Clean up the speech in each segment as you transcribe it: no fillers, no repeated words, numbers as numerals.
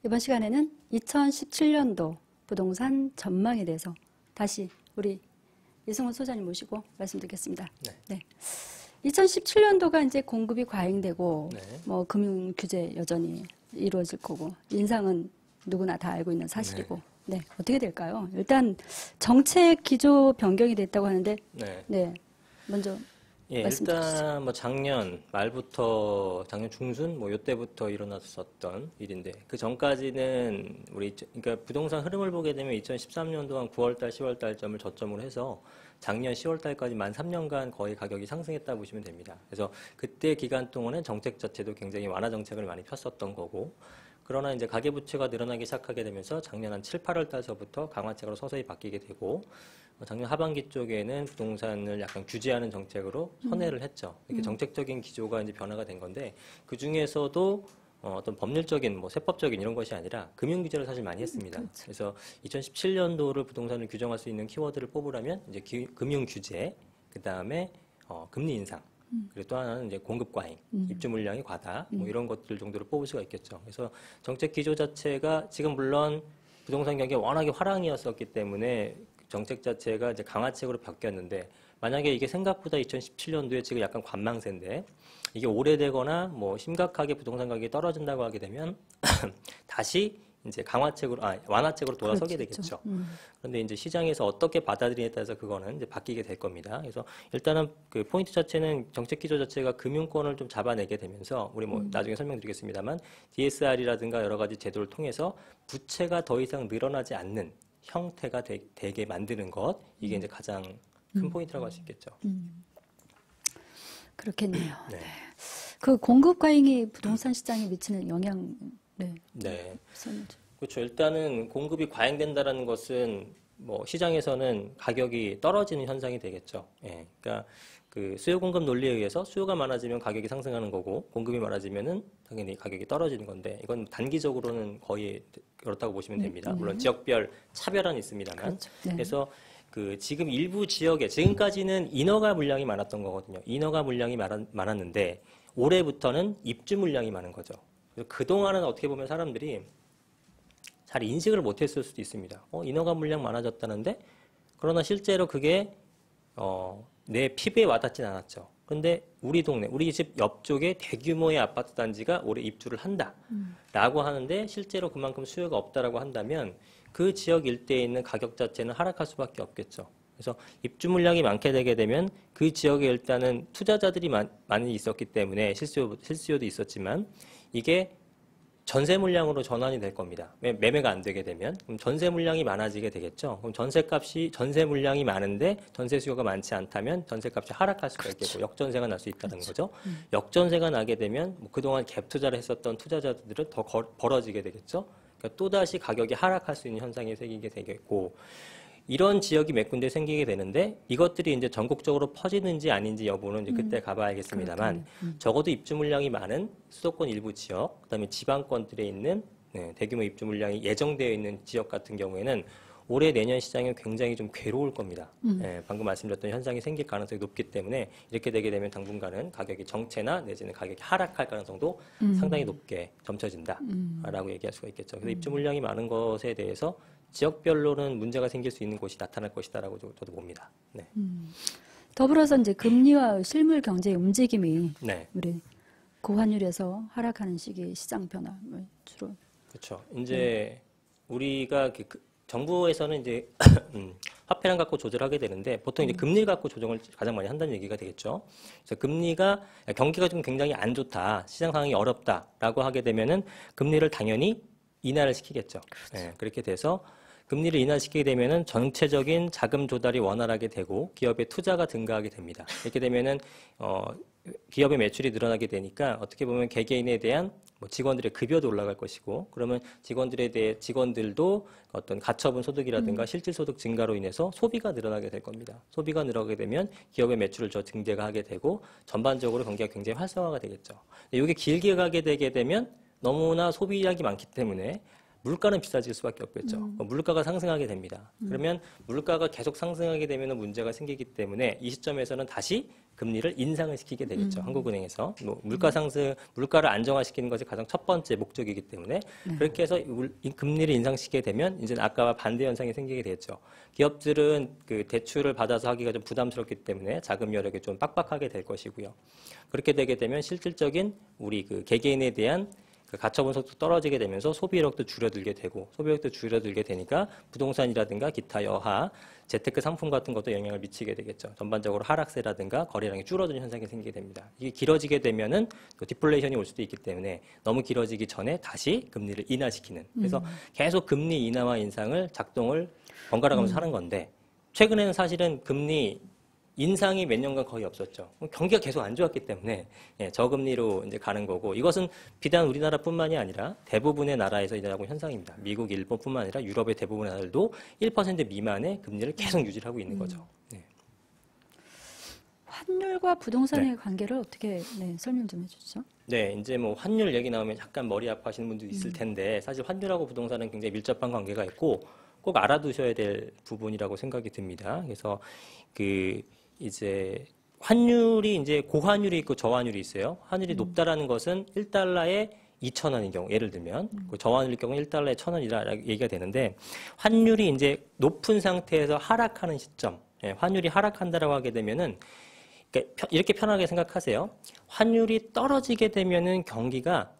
이번 시간에는 2017년도 부동산 전망에 대해서 다시 우리 이승훈 소장님 모시고 말씀드리겠습니다. 네. 2017년도가 이제 공급이 과잉되고 뭐 금융 규제 여전히 이루어질 거고 인상은 누구나 다 알고 있는 사실이고 네, 어떻게 될까요? 일단 정책 기조 변경이 됐다고 하는데 먼저 일단 뭐 작년 말부터 작년 중순 뭐 요때부터 일어났었던 일인데 그 전까지는 그러니까 부동산 흐름을 보게 되면 2013년도 한 9월달, 10월달점을 저점으로 해서 작년 10월달까지 만 3년간 거의 가격이 상승했다 보시면 됩니다. 그래서 그때 기간 동안은 정책 자체도 굉장히 완화 정책을 많이 폈었던 거고 그러나 이제 가계부채가 늘어나기 시작하게 되면서 작년 한 7, 8월 달서부터 강화책으로 서서히 바뀌게 되고 작년 하반기 쪽에는 부동산을 약간 규제하는 정책으로 선회를 했죠. 이렇게 정책적인 기조가 이제 변화가 된 건데 그 중에서도 어떤 법률적인 뭐 세법적인 이런 것이 아니라 금융 규제를 사실 많이 했습니다. 그래서 2017년도를 부동산을 규정할 수 있는 키워드를 뽑으라면 이제 금융 규제, 그 다음에 금리 인상. 그리고 또 하나는 이제 공급 과잉, 입주 물량이 과다, 뭐 이런 것들 정도로 뽑을 수가 있겠죠. 그래서 정책 기조 자체가 지금 물론 부동산 경기가 워낙에 화랑이었었기 때문에 정책 자체가 이제 강화책으로 바뀌었는데 만약에 이게 생각보다 2017년도에 지금 약간 관망세인데 이게 오래되거나 뭐 심각하게 부동산 가격이 떨어진다고 하게 되면 다시 이제 완화책으로 돌아서게 되겠죠. 그런데 이제 시장에서 어떻게 받아들이냐에 따라서 그거는 이제 바뀌게 될 겁니다. 그래서 일단은 그 포인트 자체는 정책 기조 자체가 금융권을 좀 잡아내게 되면서 우리 뭐 나중에 설명드리겠습니다만 DSR이라든가 여러 가지 제도를 통해서 부채가 더 이상 늘어나지 않는 형태가 되게 만드는 것 이게 이제 가장 큰 포인트라고 할 수 있겠죠. 그렇겠네요. 그 공급 과잉이 부동산 시장에 미치는 영향 그렇죠. 일단은 공급이 과잉된다라는 것은 뭐 시장에서는 가격이 떨어지는 현상이 되겠죠. 그러니까 그 수요 공급 논리에 의해서 수요가 많아지면 가격이 상승하는 거고 공급이 많아지면은 당연히 가격이 떨어지는 건데 이건 단기적으로는 거의 그렇다고 보시면 됩니다. 물론 지역별 차별화는 있습니다만. 그래서 그 지금 일부 지역에 지금까지는 인허가 물량이 많았던 거거든요. 인허가 물량이 많았는데 올해부터는 입주 물량이 많은 거죠. 그동안은 어떻게 보면 사람들이 잘 인식을 못했을 수도 있습니다. 인허가 물량 많아졌다는데 그러나 실제로 그게 내 피부에 와닿진 않았죠. 그런데 우리 동네, 우리 집 옆쪽에 대규모의 아파트 단지가 올해 입주를 한다라고 하는데 실제로 그만큼 수요가 없다라고 한다면 그 지역 일대에 있는 가격 자체는 하락할 수밖에 없겠죠. 그래서 입주 물량이 많게 되게 되면 그 지역에 일단은 투자자들이 많이 있었기 때문에 실수요도 있었지만 이게 전세 물량으로 전환이 될 겁니다. 매매가 안 되게 되면 그럼 전세 물량이 많아지게 되겠죠. 그럼 전세 물량이 많은데 전세 수요가 많지 않다면 전세값이 하락할 수가 있겠고 역전세가 날 수 있다는 거죠. 역전세가 나게 되면 뭐 그동안 갭 투자를 했었던 투자자들은 더 벌어지게 되겠죠. 그러니까 또 다시 가격이 하락할 수 있는 현상이 생기게 되겠고. 이런 지역이 몇 군데 생기게 되는데 이것들이 이제 전국적으로 퍼지는지 아닌지 여부는 이제 그때 가봐야겠습니다만 적어도 입주 물량이 많은 수도권 일부 지역, 그다음에 지방권들에 있는 대규모 입주 물량이 예정되어 있는 지역 같은 경우에는 올해 내년 시장은 굉장히 좀 괴로울 겁니다. 방금 말씀드렸던 현상이 생길 가능성이 높기 때문에 이렇게 되게 되면 당분간은 가격이 정체나 내지는 가격이 하락할 가능성도 상당히 높게 점쳐진다라고 얘기할 수가 있겠죠. 그래서 입주 물량이 많은 것에 대해서 지역별로는 문제가 생길 수 있는 곳이 나타날 것이다라고 저도 봅니다. 더불어서 이제 금리와 실물 경제의 움직임이 우리 고환율에서 하락하는 시기 시장 변화 주로 그렇죠. 이제 우리가 정부에서는 이제 화폐랑 갖고 조절하게 되는데 보통 이제 금리를 갖고 조정을 가장 많이 한다는 얘기가 되겠죠. 그래서 경기가 좀 굉장히 안 좋다, 시장 상황이 어렵다라고 하게 되면은 금리를 당연히 인하를 시키겠죠. 그렇게 돼서 금리를 인하시키게 되면은 전체적인 자금 조달이 원활하게 되고 기업의 투자가 증가하게 됩니다. 이렇게 되면은 기업의 매출이 늘어나게 되니까 어떻게 보면 개개인에 대한 뭐 직원들의 급여도 올라갈 것이고 그러면 직원들도 어떤 가처분 소득이라든가 실질 소득 증가로 인해서 소비가 늘어나게 될 겁니다. 소비가 늘어나게 되면 기업의 매출을 증대가 하게 되고 전반적으로 경기가 굉장히 활성화가 되겠죠. 이게 길게 가게 되게 되면 너무나 소비량이 많기 때문에 물가는 비싸질 수밖에 없겠죠. 물가가 상승하게 됩니다. 그러면 물가가 계속 상승하게 되면 문제가 생기기 때문에 이 시점에서는 다시 금리를 인상을 시키게 되겠죠. 한국은행에서 뭐 물가 상승, 물가를 안정화시키는 것이 가장 첫 번째 목적이기 때문에 그렇게 해서 금리를 인상시키게 되면 이제 아까와 반대 현상이 생기게 되겠죠. 기업들은 그 대출을 받아서 하기가 좀 부담스럽기 때문에 자금 여력이 좀 빡빡하게 될 것이고요. 그렇게 되게 되면 실질적인 우리 그 개개인에 대한 그 가처분 속도 떨어지게 되면서 소비력도 줄어들게 되고 소비력도 줄어들게 되니까 부동산이라든가 기타 여하, 재테크 상품 같은 것도 영향을 미치게 되겠죠. 전반적으로 하락세라든가 거래량이 줄어드는 현상이 생기게 됩니다. 이게 길어지게 되면은 또 디플레이션이 올 수도 있기 때문에 너무 길어지기 전에 다시 금리를 인하시키는. 그래서 계속 금리 인하와 인상을 작동을 번갈아 가면서 하는 건데 최근에는 사실은 금리 인상이 몇 년간 거의 없었죠. 경기가 계속 안 좋았기 때문에 저금리로 이제 가는 거고 이것은 비단 우리나라뿐만이 아니라 대부분의 나라에서 일어나고 현상입니다. 미국, 일본뿐만 아니라 유럽의 대부분의 나라들도 1% 미만의 금리를 계속 유지하고 있는 거죠. 네. 환율과 부동산의 관계를 어떻게 설명 좀 해주시죠? 네, 이제 뭐 환율 얘기 나오면 약간 머리 아파하시는 분도 있을 텐데 사실 환율하고 부동산은 굉장히 밀접한 관계가 있고 꼭 알아두셔야 될 부분이라고 생각이 듭니다. 그래서 이제 환율이 이제 고환율이 있고 저환율이 있어요. 환율이 높다라는 것은 1달러에 2,000원인 경우, 예를 들면 저환율일 경우 1달러에 1,000원이라 얘기가 되는데 환율이 이제 높은 상태에서 하락하는 시점, 환율이 하락한다라고 하게 되면은 그러니까 이렇게 편하게 생각하세요. 환율이 떨어지게 되면은 경기가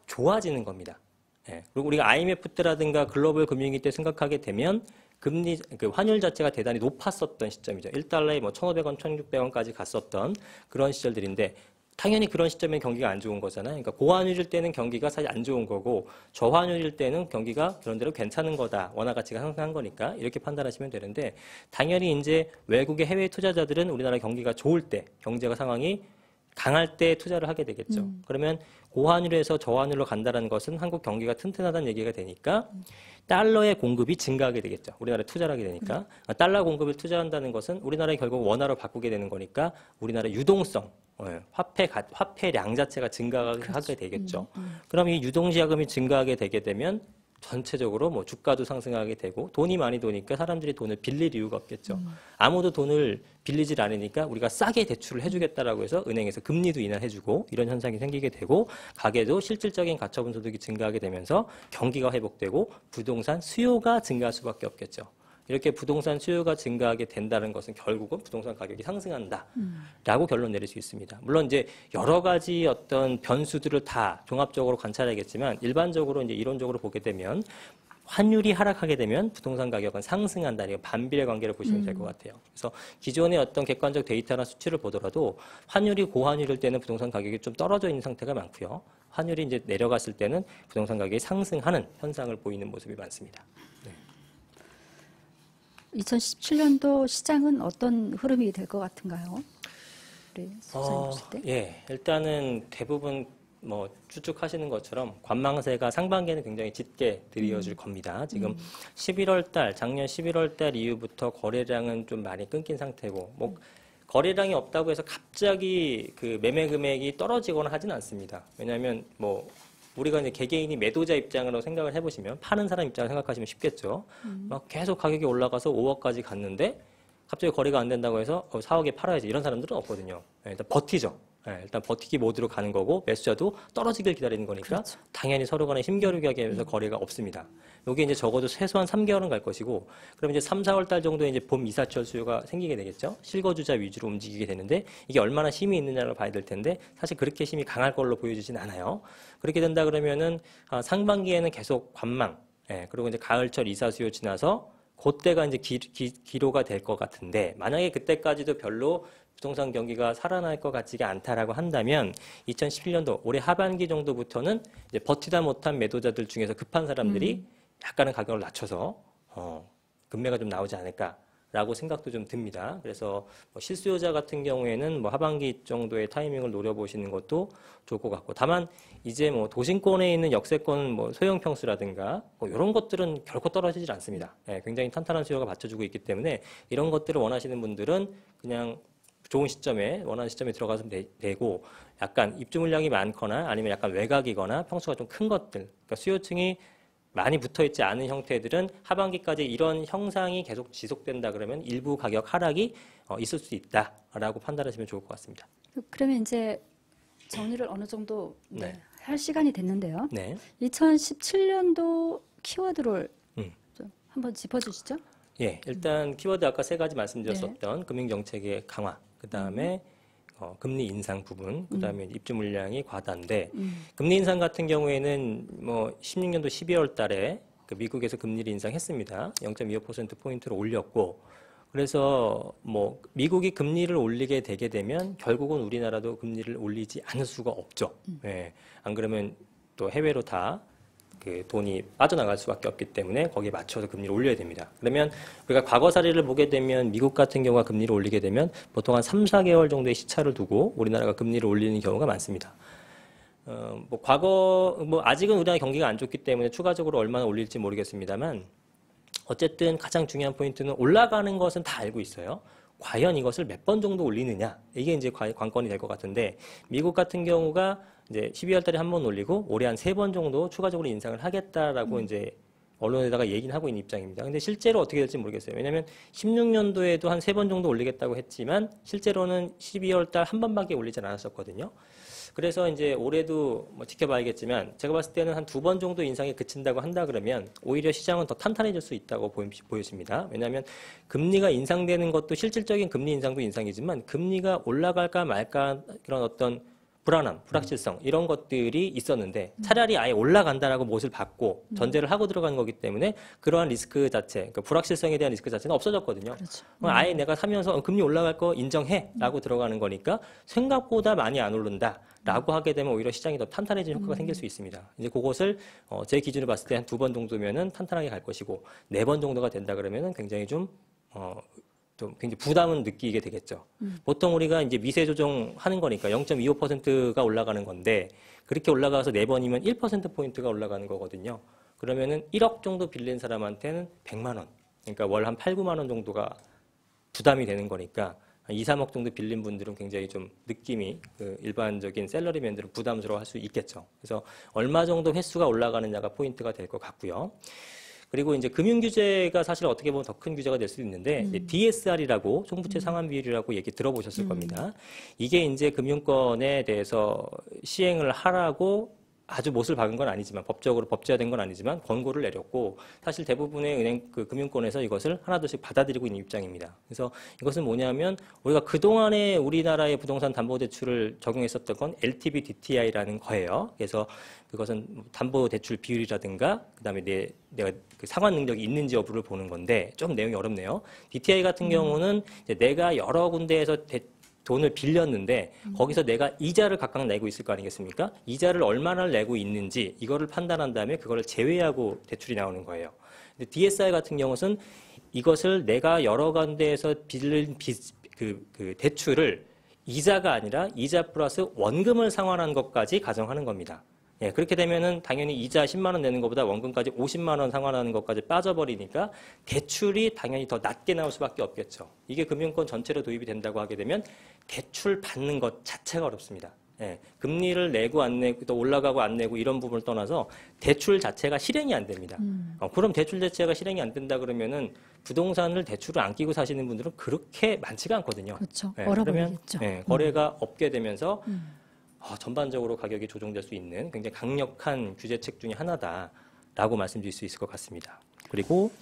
좋아지는 겁니다. 그리고 우리가 IMF 때라든가 글로벌 금융위기 때 생각하게 되면 금리, 그 환율 자체가 대단히 높았었던 시점이죠. 1달러에 뭐 1,500원, 1,600원까지 갔었던 그런 시절들인데 당연히 그런 시점에 경기가 안 좋은 거잖아요. 그러니까 고환율일 때는 경기가 사실 안 좋은 거고 저환율일 때는 경기가 그런 대로 괜찮은 거다. 원화 가치가 상승한 거니까 이렇게 판단하시면 되는데 당연히 이제 외국의 해외 투자자들은 우리나라 경기가 좋을 때 경제가 상황이 강할 때 투자를 하게 되겠죠. 그러면 고환율에서 저환율로 간다는 것은 한국 경기가 튼튼하다는 얘기가 되니까 달러의 공급이 증가하게 되겠죠. 우리나라에 투자를 하게 되니까. 달러 공급을 투자한다는 것은 우리나라에 결국 원화로 바꾸게 되는 거니까 우리나라 유동성, 화폐량 자체가 증가하게 되겠죠. 그럼 이 유동자금이 증가하게 되게 되면 전체적으로 뭐 주가도 상승하게 되고 돈이 많이 도니까 사람들이 돈을 빌릴 이유가 없겠죠. 아무도 돈을 빌리질 않으니까 우리가 싸게 대출을 해주겠다라고 해서 은행에서 금리도 인하해주고 이런 현상이 생기게 되고 가게도 실질적인 가처분 소득이 증가하게 되면서 경기가 회복되고 부동산 수요가 증가할 수밖에 없겠죠. 이렇게 부동산 수요가 증가하게 된다는 것은 결국은 부동산 가격이 상승한다라고 결론 내릴 수 있습니다. 물론 이제 여러 가지 어떤 변수들을 다 종합적으로 관찰해야겠지만 일반적으로 이제 이론적으로 보게 되면 환율이 하락하게 되면 부동산 가격은 상승한다는 반비례 관계를 보시면 될 것 같아요. 그래서 기존의 어떤 객관적 데이터나 수치를 보더라도 환율이 고환율일 때는 부동산 가격이 좀 떨어져 있는 상태가 많고요. 환율이 이제 내려갔을 때는 부동산 가격이 상승하는 현상을 보이는 모습이 많습니다. 2017년도 시장은 어떤 흐름이 될 것 같은가요? 우리 소장님 보실 때? 예, 일단은 대부분 뭐 추측하시는 것처럼 관망세가 상반기에는 굉장히 짙게 들이어질 겁니다. 지금 11월 달, 작년 11월 달 이후부터 거래량은 좀 많이 끊긴 상태고, 뭐 거래량이 없다고 해서 갑자기 그 매매 금액이 떨어지거나 하지는 않습니다. 왜냐하면 뭐 우리가 이제 개개인이 매도자 입장으로 생각을 해보시면 파는 사람 입장을 생각하시면 쉽겠죠. 막 계속 가격이 올라가서 5억까지 갔는데 갑자기 거래가 안 된다고 해서 4억에 팔아야지 이런 사람들은 없거든요. 일단 버티죠. 일단 버티기 모드로 가는 거고 매수자도 떨어지길 기다리는 거니까 그렇죠. 당연히 서로 간에 힘겨루게 하면서 거래가 없습니다. 여기 이제 적어도 최소한 3개월은 갈 것이고 그럼 이제 3, 4월 달 정도에 이제 봄 이사철 수요가 생기게 되겠죠. 실거주자 위주로 움직이게 되는데 이게 얼마나 힘이 있느냐를 봐야 될 텐데 사실 그렇게 힘이 강할 걸로 보여지진 않아요. 그렇게 된다 그러면은 상반기에는 계속 관망, 그리고 이제 가을철 이사 수요 지나서 그때가 이제 기로가 될 것 같은데 만약에 그때까지도 별로 부동산 경기가 살아날 것 같지가 않다라고 한다면 2011년도 올해 하반기 정도부터는 이제 버티다 못한 매도자들 중에서 급한 사람들이 약간은 가격을 낮춰서 급매가 좀 나오지 않을까라고 생각도 좀 듭니다. 그래서 뭐 실수요자 같은 경우에는 뭐 하반기 정도의 타이밍을 노려보시는 것도 좋을 것 같고 다만 이제 뭐 도심권에 있는 역세권 뭐 소형 평수라든가 뭐 이런 것들은 결코 떨어지질 않습니다. 굉장히 탄탄한 수요가 받쳐주고 있기 때문에 이런 것들을 원하시는 분들은 그냥 좋은 시점에 원하는 시점에 들어가서 되고 약간 입주 물량이 많거나 아니면 약간 외곽이거나 평수가 좀 큰 것들 그러니까 수요층이 많이 붙어있지 않은 형태들은 하반기까지 이런 형상이 계속 지속된다 그러면 일부 가격 하락이 있을 수 있다라고 판단하시면 좋을 것 같습니다. 그러면 이제 정리를 어느 정도 할 시간이 됐는데요. 네. 2017년도 키워드를 좀 한번 짚어주시죠. 예, 일단 키워드 아까 세 가지 말씀드렸었던 금융정책의 강화, 그 다음에 금리 인상 부분, 그 다음에 입주 물량이 과다인데 금리 인상 같은 경우에는 뭐 16년도 12월 달에 그 미국에서 금리를 인상했습니다. 0.25% 포인트로 올렸고, 그래서 뭐 미국이 금리를 올리게 되게 되면 결국은 우리나라도 금리를 올리지 않을 수가 없죠. 예, 안 그러면 또 해외로 다 그 돈이 빠져나갈 수밖에 없기 때문에 거기에 맞춰서 금리를 올려야 됩니다. 그러면 우리가 과거 사례를 보게 되면 미국 같은 경우가 금리를 올리게 되면 보통 한 3, 4개월 정도의 시차를 두고 우리나라가 금리를 올리는 경우가 많습니다. 아직은 우리나라 경기가 안 좋기 때문에 추가적으로 얼마나 올릴지 모르겠습니다만 어쨌든 가장 중요한 포인트는 올라가는 것은 다 알고 있어요. 과연 이것을 몇 번 정도 올리느냐, 이게 이제 관건이 될 것 같은데, 미국 같은 경우가 이제 12월 달에 한 번 올리고 올해 한 3번 정도 추가적으로 인상을 하겠다라고 이제 언론에다가 얘기는 하고 있는 입장입니다. 근데 실제로 어떻게 될지 모르겠어요. 왜냐하면 16년도에도 한 3번 정도 올리겠다고 했지만 실제로는 12월 달 한 번밖에 올리지 않았었거든요. 그래서 이제 올해도 뭐 지켜봐야겠지만 제가 봤을 때는 한 2번 정도 인상이 그친다고 한다 그러면 오히려 시장은 더 탄탄해질 수 있다고 보여집니다. 왜냐하면 금리가 인상되는 것도 실질적인 금리 인상도 인상이지만 금리가 올라갈까 말까 그런 어떤 불안함, 불확실성 이런 것들이 있었는데 차라리 아예 올라간다라고 못을 받고 전제를 하고 들어간 거기 때문에 그러한 리스크 자체, 그러니까 불확실성에 대한 리스크 자체는 없어졌거든요. 그렇죠. 아예 내가 사면서 금리 올라갈 거 인정해라고 들어가는 거니까 생각보다 많이 안 오른다라고 하게 되면 오히려 시장이 더 탄탄해지는 효과가 생길 수 있습니다. 이제 그것을 제 기준으로 봤을 때 한 2번 정도면은 탄탄하게 갈 것이고 4번 정도가 된다 그러면은 굉장히 좀 굉장히 부담은 느끼게 되겠죠. 보통 우리가 이제 미세 조정하는 거니까 0.25%가 올라가는 건데 그렇게 올라가서 4번이면 1%포인트가 올라가는 거거든요. 그러면은 1억 정도 빌린 사람한테는 100만 원. 그러니까 월 한 8, 9만 원 정도가 부담이 되는 거니까 2, 3억 정도 빌린 분들은 굉장히 좀 느낌이 그 일반적인 셀러리맨들은 부담스러워 할 수 있겠죠. 그래서 얼마 정도 횟수가 올라가느냐가 포인트가 될 것 같고요. 그리고 이제 금융 규제가 사실 어떻게 보면 더 큰 규제가 될 수도 있는데 DSR이라고 총부채 상환 비율이라고 얘기 들어보셨을 겁니다. 이게 이제 금융권에 대해서 시행을 하라고 아주 못을 박은 건 아니지만 법적으로 법제화된 건 아니지만 권고를 내렸고 사실 대부분의 은행 그 금융권에서 이것을 하나둘씩 받아들이고 있는 입장입니다. 그래서 이것은 뭐냐면 우리가 그동안에 우리나라의 부동산 담보대출을 적용했었던 건 LTV DTI라는 거예요. 그래서 그것은 담보대출 비율이라든가 그다음에 내가 그 상환 능력이 있는지 여부를 보는 건데 좀 내용이 어렵네요. DTI 같은 경우는 이제 내가 여러 군데에서 돈을 빌렸는데 거기서 내가 이자를 각각 내고 있을 거 아니겠습니까? 이자를 얼마나 내고 있는지 이거를 판단한 다음에 그거를 제외하고 대출이 나오는 거예요. 근데 DSR 같은 경우는 이것을 내가 여러 군데에서 빌린 그 대출을 이자가 아니라 이자 플러스 원금을 상환한 것까지 가정하는 겁니다. 예, 그렇게 되면은 당연히 이자 10만 원 내는 것보다 원금까지 50만 원 상환하는 것까지 빠져버리니까 대출이 당연히 더 낮게 나올 수밖에 없겠죠. 이게 금융권 전체로 도입이 된다고 하게 되면 대출 받는 것 자체가 어렵습니다. 예, 금리를 내고 안 내고 또 올라가고 안 내고 이런 부분을 떠나서 대출 자체가 실행이 안 됩니다. 그럼 대출 자체가 실행이 안 된다 그러면은 부동산을 대출을 안 끼고 사시는 분들은 그렇게 많지가 않거든요. 그렇죠. 예, 얼어버리겠죠. 그러면 거래가 없게 되면서 전반적으로 가격이 조정될 수 있는 굉장히 강력한 규제책 중에 하나다라고 말씀드릴 수 있을 것 같습니다. 그리고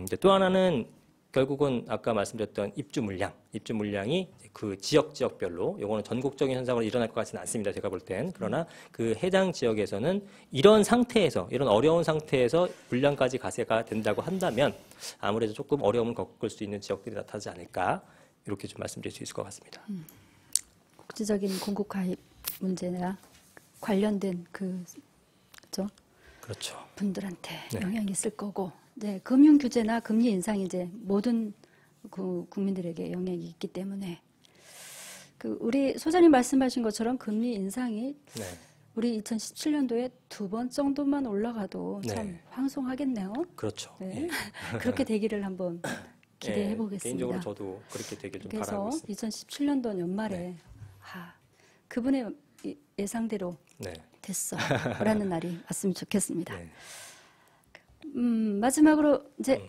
이제 또 하나는 결국은 아까 말씀드렸던 입주 물량이 그 지역별로 요거는 전국적인 현상으로 일어날 것 같지는 않습니다. 제가 볼 땐. 그러나 그 해당 지역에서는 이런 상태에서 이런 어려운 상태에서 물량까지 가세가 된다고 한다면 아무래도 조금 어려움을 겪을 수 있는 지역들이 나타나지 않을까 이렇게 좀 말씀드릴 수 있을 것 같습니다. 국제적인 공급 가입 문제나 관련된 그렇죠. 분들한테 영향이 있을 거고, 네, 금융 규제나 금리 인상이 이제 모든 그 국민들에게 영향이 있기 때문에 그 우리 소장님 말씀하신 것처럼 금리 인상이 우리 2017년도에 2번 정도만 올라가도 참 황송하겠네요. 그렇죠. 네. 그렇게 되기를 한번 기대해 보겠습니다. 개인적으로 저도 그렇게 되길 좀 바라고 그래서 있습니다. 2017년도 연말에 그분의 예상대로 됐어라는 날이 왔으면 좋겠습니다. 마지막으로 이제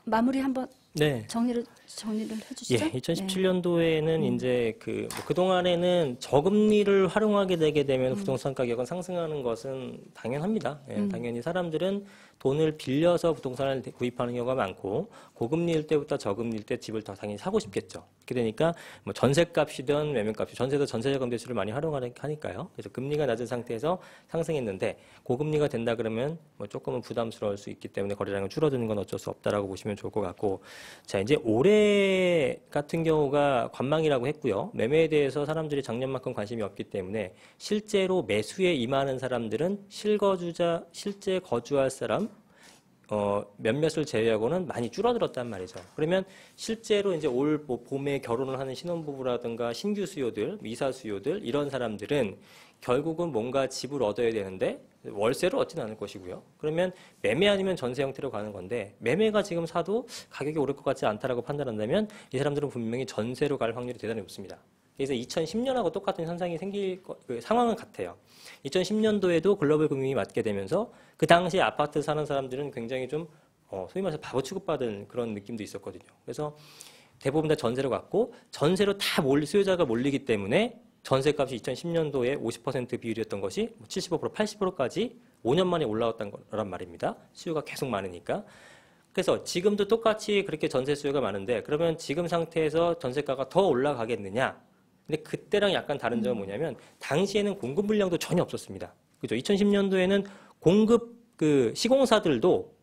마무리 한번 네. 정리를 해주시죠. 예, 2017년도에는 이제 그동안에는 저금리를 활용하게 되게 되면 부동산 가격은 상승하는 것은 당연합니다. 예, 당연히 사람들은 돈을 빌려서 부동산을 구입하는 경우가 많고 고금리일 때부터 저금리일 때 집을 더 당연히 사고 싶겠죠. 그렇게 되니까 뭐 전세값이든 매매값이 전세도 전세자금 대출을 많이 활용하니까요. 그래서 금리가 낮은 상태에서 상승했는데 고금리가 된다 그러면 뭐 조금은 부담스러울 수 있기 때문에 거래량이 줄어드는 건 어쩔 수 없다라고 보시면 좋을 것 같고, 자 이제 올해 같은 경우가 관망이라고 했고요. 매매에 대해서 사람들이 작년만큼 관심이 없기 때문에 실제로 매수에 임하는 사람들은 실제 거주할 사람 몇몇을 제외하고는 많이 줄어들었단 말이죠. 그러면 실제로 이제 올 봄에 결혼을 하는 신혼부부라든가 신규 수요들, 이사 수요들 이런 사람들은 결국은 뭔가 집을 얻어야 되는데 월세를 얻지는 않을 것이고요. 그러면 매매 아니면 전세 형태로 가는 건데 매매가 지금 사도 가격이 오를 것 같지 않다라고 판단한다면 이 사람들은 분명히 전세로 갈 확률이 대단히 높습니다. 그래서 2010년하고 똑같은 현상이 생길 상황은 같아요. 2010년도에도 글로벌 금융이 맞게 되면서 그 당시에 아파트 사는 사람들은 굉장히 좀 소위 말해서 바보 취급받은 그런 느낌도 있었거든요. 그래서 대부분 다 전세로 갔고 전세로 다 수요자가 몰리기 때문에 전세값이 2010년도에 50% 비율이었던 것이 75%, 80%까지 5년 만에 올라왔던 거란 말입니다. 수요가 계속 많으니까. 그래서 지금도 똑같이 그렇게 전세 수요가 많은데 그러면 지금 상태에서 전세가가 더 올라가겠느냐? 근데 그때랑 약간 다른 점은 뭐냐면 당시에는 공급 물량도 전혀 없었습니다. 그죠? 2010년도에는 공급 시공사들도